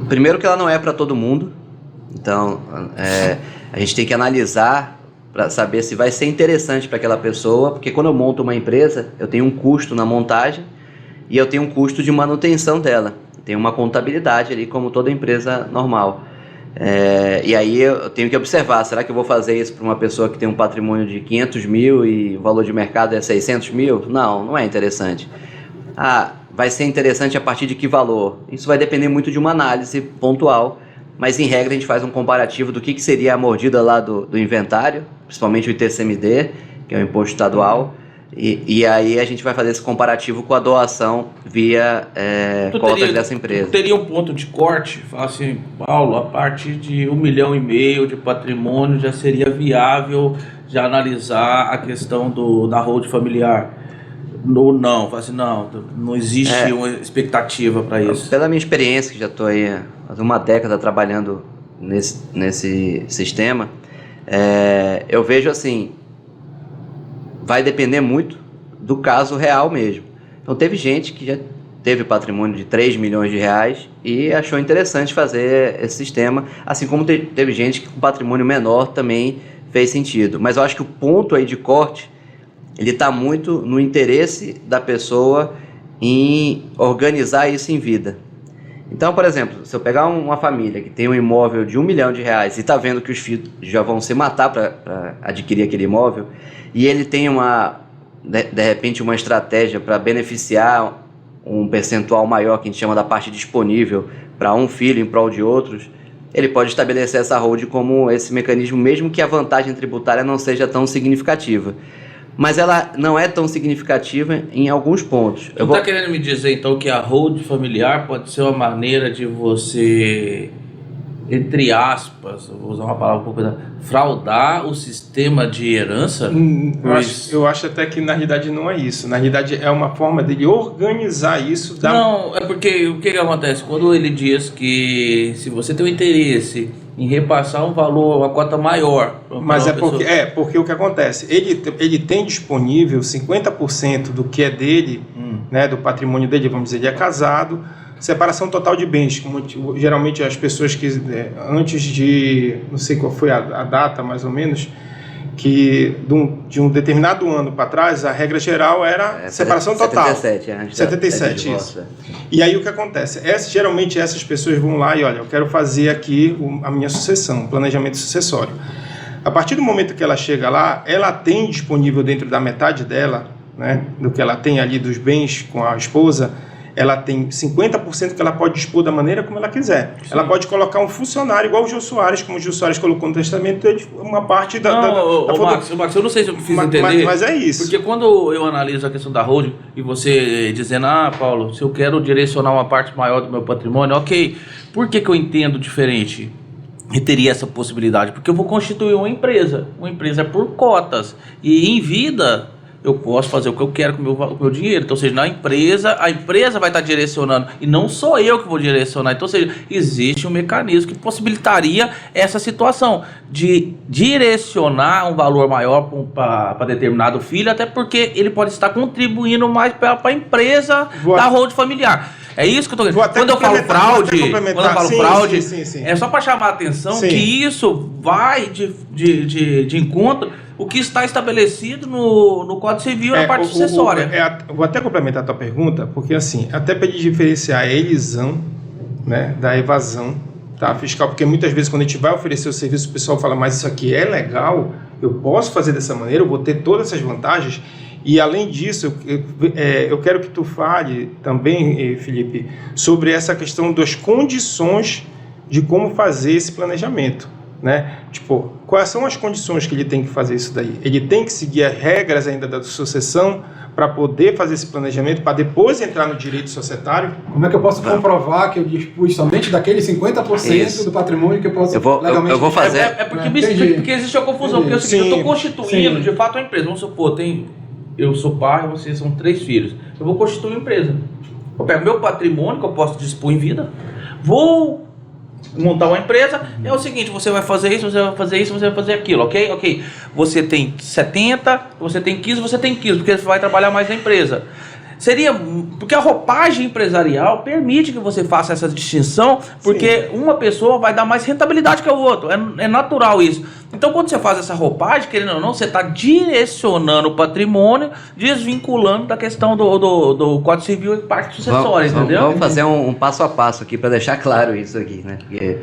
Primeiro que ela não é para todo mundo, então a gente tem que analisar para saber se vai ser interessante para aquela pessoa, porque quando eu monto uma empresa, eu tenho um custo na montagem e eu tenho um custo de manutenção dela. Tem uma contabilidade ali, como toda empresa normal. E aí eu tenho que observar, será que eu vou fazer isso para uma pessoa que tem um patrimônio de 500 mil e o valor de mercado é 600 mil? Não é interessante. Vai ser interessante a partir de que valor? Isso vai depender muito de uma análise pontual, mas em regra a gente faz um comparativo do que seria a mordida lá do inventário, principalmente o ITCMD, que é o imposto estadual, e aí a gente vai fazer esse comparativo com a doação via cotas dessa empresa. Teria um ponto de corte, falar assim, Paulo, a partir de 1,5 milhão de patrimônio já seria viável já analisar a questão da holding familiar. Ou não, fala assim, não existe uma expectativa para isso. Pela minha experiência, que já estou aí há uma década trabalhando nesse sistema, eu vejo assim, vai depender muito do caso real mesmo. Então teve gente que já teve patrimônio de 3 milhões de reais e achou interessante fazer esse sistema, assim como teve gente que com patrimônio menor também fez sentido. Mas eu acho que o ponto aí de corte, ele está muito no interesse da pessoa em organizar isso em vida. Então, por exemplo, se eu pegar uma família que tem um imóvel de 1 milhão de reais e está vendo que os filhos já vão se matar para adquirir aquele imóvel, e ele tem de repente uma estratégia para beneficiar um percentual maior, que a gente chama da parte disponível, para um filho em prol de outros, ele pode estabelecer essa holding como esse mecanismo, mesmo que a vantagem tributária não seja tão significativa. Mas ela não é tão significativa em alguns pontos. Você está querendo me dizer, então, que a holding familiar pode ser uma maneira de você, entre aspas, eu vou usar uma palavra um pouco pesada, fraudar o sistema de herança? Eu acho até que na realidade não é isso. Na realidade é uma forma dele organizar isso. Não, é porque o que acontece? Quando ele diz que se você tem um interesse em repassar um valor, uma cota maior... Mas porque o que acontece? Ele tem disponível 50% do que é dele, né, do patrimônio dele, vamos dizer, ele é casado, separação total de bens, como geralmente as pessoas que antes de, não sei qual foi a data mais ou menos, que de um determinado ano para trás, a regra geral era separação total. 77, isso. E aí o que acontece? Geralmente essas pessoas vão lá e olha, eu quero fazer aqui a minha sucessão, planejamento sucessório. A partir do momento que ela chega lá, ela tem disponível dentro da metade dela, né, do que ela tem ali dos bens com a esposa, ela tem 50% que ela pode dispor da maneira como ela quiser. Sim. Ela pode colocar um funcionário, igual o Gil Soares, como o Gil Soares colocou no testamento, uma parte Max, eu não sei se eu fiz entender. Mas é isso. Porque quando eu analiso a questão da holding, e você dizendo, Paulo, se eu quero direcionar uma parte maior do meu patrimônio, ok. Por que eu entendo diferente? E teria essa possibilidade? Porque eu vou constituir uma empresa. Uma empresa é por cotas. E em vida... eu posso fazer o que eu quero com o meu dinheiro. Então, ou seja, a empresa vai estar direcionando, e não sou eu que vou direcionar. Então, ou seja, existe um mecanismo que possibilitaria essa situação de direcionar um valor maior para determinado filho, até porque ele pode estar contribuindo mais para a empresa da holding familiar. É isso que eu estou dizendo. Quando eu falo fraude, sim. É só para chamar a atenção que isso vai de encontro o que está estabelecido no Código Civil na parte sucessória. Vou até complementar a tua pergunta, porque assim, até para diferenciar a elisão, né, da evasão, tá, fiscal, porque muitas vezes quando a gente vai oferecer o serviço, o pessoal fala, mas isso aqui é legal, eu posso fazer dessa maneira, eu vou ter todas essas vantagens. E além disso, eu quero que tu fale também, Felipe, sobre essa questão das condições de como fazer esse planejamento, né? Tipo, quais são as condições que ele tem que fazer isso daí? Ele tem que seguir as regras ainda da sucessão para poder fazer esse planejamento, para depois entrar no direito societário? Como é que eu posso comprovar que eu dispus somente daqueles 50% do patrimônio que eu posso legalmente... Eu vou fazer... Porque existe a confusão, porque é o seguinte, eu estou constituindo, de fato, uma empresa. Vamos supor, eu sou pai, vocês são 3 filhos. Eu vou constituir uma empresa. Eu pego meu patrimônio, que eu posso dispor em vida, vou montar uma empresa, é o seguinte, você vai fazer isso, você vai fazer isso, você vai fazer aquilo, ok? Você tem 70, você tem 15, porque você vai trabalhar mais na empresa. Seria... Porque a roupagem empresarial permite que você faça essa distinção, porque uma pessoa vai dar mais rentabilidade que o outro. É natural isso. Então, quando você faz essa roupagem, querendo ou não, você está direcionando o patrimônio, desvinculando da questão do Código Civil e parte sucessória, entendeu? Vamos fazer um passo a passo aqui para deixar claro isso aqui, né? Porque